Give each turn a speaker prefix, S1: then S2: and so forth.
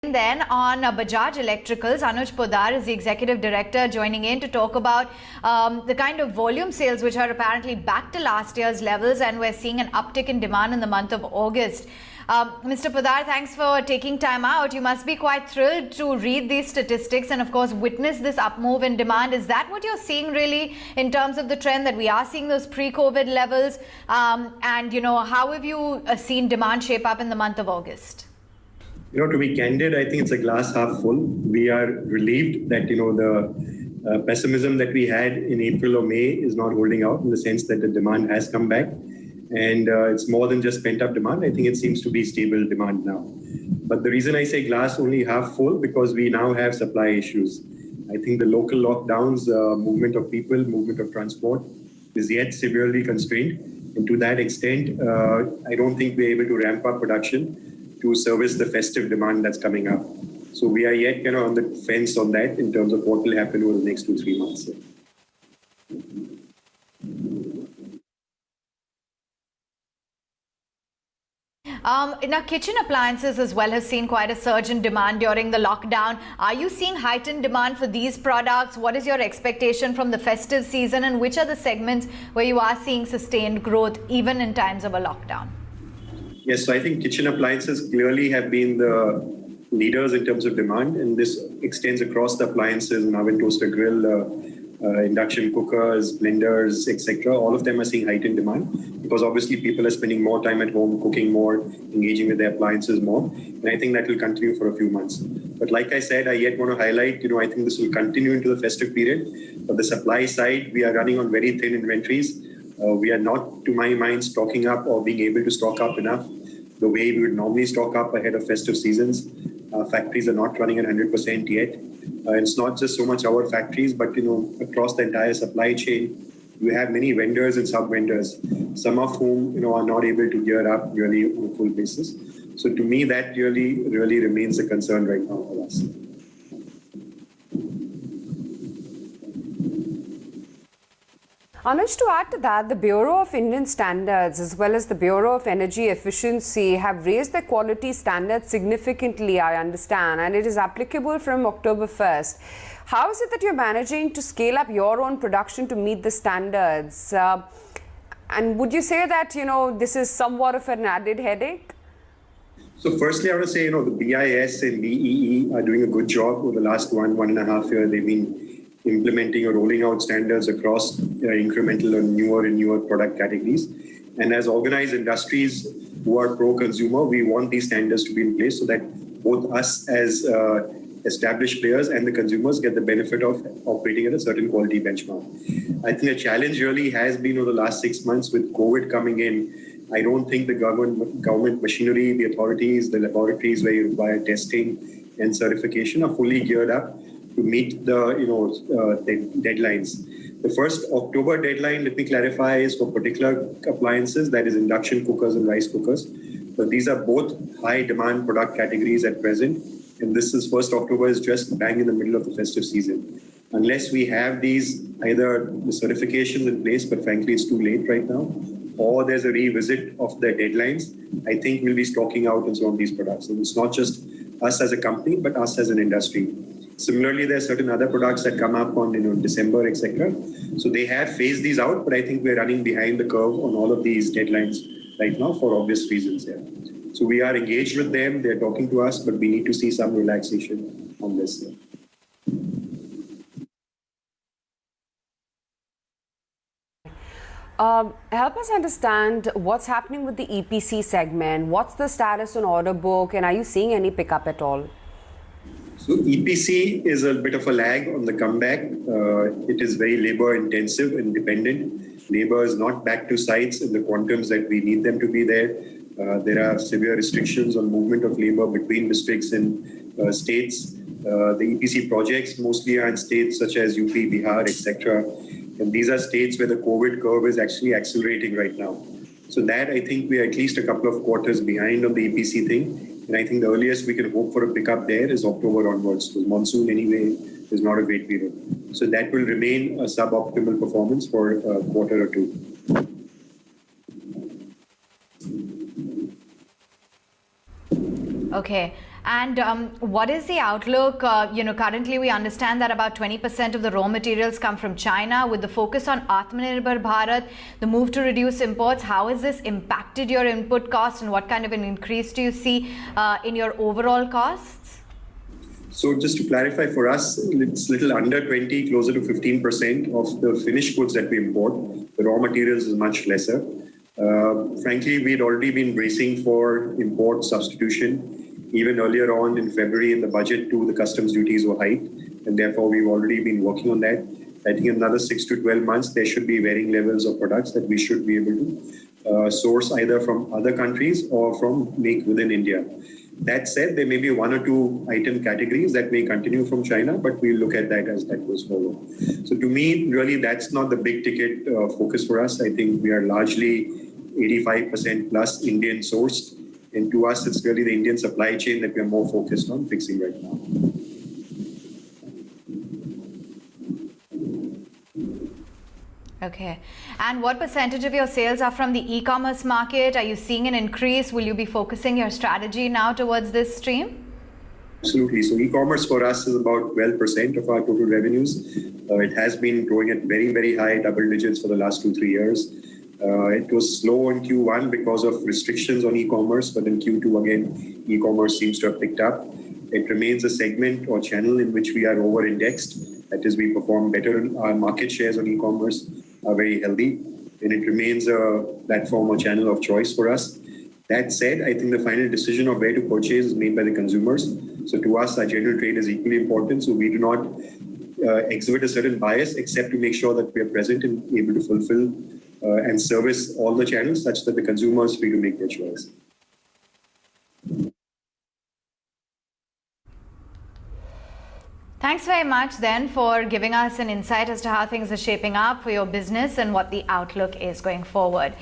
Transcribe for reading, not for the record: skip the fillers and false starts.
S1: Then on Bajaj Electricals, Anuj Poddar is the executive director joining in to talk about the kind of volume sales which are apparently back to last year's levels, and we're seeing an uptick in demand in the month of August. Mr. Poddar, thanks for taking time out. You must be quite thrilled to read these statistics and of course witness this up move in demand. Is that what you're seeing really in terms of the trend that we are seeing those pre-COVID levels? And how have you seen demand shape up in the month of August?
S2: To be candid, I think it's a glass half full. We are relieved that, the pessimism that we had in April or May is not holding out, in the sense that the demand has come back. And it's more than just pent-up demand. I think it seems to be stable demand now. But the reason I say glass only half full, because we now have supply issues. I think the local lockdowns, movement of people, movement of transport is yet severely constrained. And to that extent, I don't think we're able to ramp up production to service the festive demand that's coming up. So we are yet on the fence on that in terms of what will happen over the next 2-3 months.
S1: Now, kitchen appliances as well have seen quite a surge in demand during the lockdown. Are you seeing heightened demand for these products? What is your expectation from the festive season, and which are the segments where you are seeing sustained growth even in times of a lockdown?
S2: Yes, so I think kitchen appliances clearly have been the leaders in terms of demand, and this extends across the appliances: oven, toaster, grill, induction cookers, blenders, etc. All of them are seeing heightened demand because obviously people are spending more time at home, cooking more, engaging with their appliances more, and I think that will continue for a few months. But like I said, I yet want to highlight, I think this will continue into the festive period. But the supply side, we are running on very thin inventories. We are not, to my mind, stocking up or being able to stock up enough the way we would normally stock up ahead of festive seasons. Factories are not running at 100% yet. It's not just so much our factories, but across the entire supply chain, we have many vendors and sub-vendors, some of whom are not able to gear up really on a full basis. So to me, that really remains a concern right now for us.
S3: Anuj, to add to that, the Bureau of Indian Standards as well as the Bureau of Energy Efficiency have raised their quality standards significantly, I understand, and it is applicable from October 1st. How is it that you're managing to scale up your own production to meet the standards? And would you say that, this is somewhat of an added headache?
S2: So firstly, I want to say, the BIS and BEE are doing a good job over the last 1.5 years. They've been implementing or rolling out standards across incremental and newer product categories. And as organized industries who are pro-consumer, we want these standards to be in place so that both us as established players and the consumers get the benefit of operating at a certain quality benchmark. I think the challenge really has been over the last 6 months with COVID coming in. I don't think the government machinery, the authorities, the laboratories where you require testing and certification are fully geared up to meet the deadlines. The first October deadline, let me clarify, is for particular appliances, that is induction cookers and rice cookers. But these are both high demand product categories at present. And this is 1st October is just bang in the middle of the festive season. Unless we have these, either the certifications in place, but frankly it's too late right now, or there's a revisit of the deadlines, I think we'll be stocking out on some of these products. And it's not just us as a company, but us as an industry. Similarly, there are certain other products that come up on December, etc. So they have phased these out, but I think we're running behind the curve on all of these deadlines right now for obvious reasons. Yeah. So we are engaged with them. They're talking to us, but we need to see some relaxation on this.
S3: Help us understand what's happening with the EPC segment. What's the status on order book, and are you seeing any pickup at all?
S2: So EPC is a bit of a lag on the comeback. It is very labor intensive and dependent. Labor is not back to sites in the quantums that we need them to be there. There are severe restrictions on movement of labor between districts and states. The EPC projects mostly are in states such as UP, Bihar, etc. And these are states where the COVID curve is actually accelerating right now. So that, I think, we are at least a couple of quarters behind on the EPC thing. And I think the earliest we can hope for a pickup there is October onwards. Because monsoon anyway is not a great period. So that will remain a suboptimal performance for a quarter or two.
S1: Okay. And what is the outlook? Currently we understand that about 20% of the raw materials come from China. With the focus on Atmanirbhar Bharat, the move to reduce imports, how has this impacted your input cost, and what kind of an increase do you see in your overall costs?
S2: So just to clarify for us, it's little under 20, closer to 15% of the finished goods that we import. The raw materials is much lesser. Frankly, we had already been bracing for import substitution. Even earlier on in February in the budget too, the customs duties were hiked, and therefore we've already been working on that. I think in another 6 to 12 months, there should be varying levels of products that we should be able to source either from other countries or from make within India. That said, there may be 1 or 2 item categories that may continue from China, but we'll look at that as that goes forward. So to me, really, that's not the big ticket focus for us. I think we are largely 85% plus Indian sourced. And to us, it's really the Indian supply chain that we're more focused on fixing right now.
S1: Okay. And what percentage of your sales are from the e-commerce market? Are you seeing an increase? Will you be focusing your strategy now towards this stream?
S2: Absolutely. So e-commerce for us is about 12% of our total revenues. It has been growing at very, very high double digits for the last 2-3 years. It was slow in Q1 because of restrictions on e-commerce, but in Q2 again, e-commerce seems to have picked up. It remains a segment or channel in which we are over-indexed. That is, we perform better. Our market shares on e-commerce are very healthy, and it remains a platform or channel of choice for us. That said, I think the final decision of where to purchase is made by the consumers. So to us, our general trade is equally important. So we do not exhibit a certain bias, except to make sure that we are present and able to fulfill and service all the channels such that the consumer is free to make their choice.
S1: Thanks very much then for giving us an insight as to how things are shaping up for your business and what the outlook is going forward.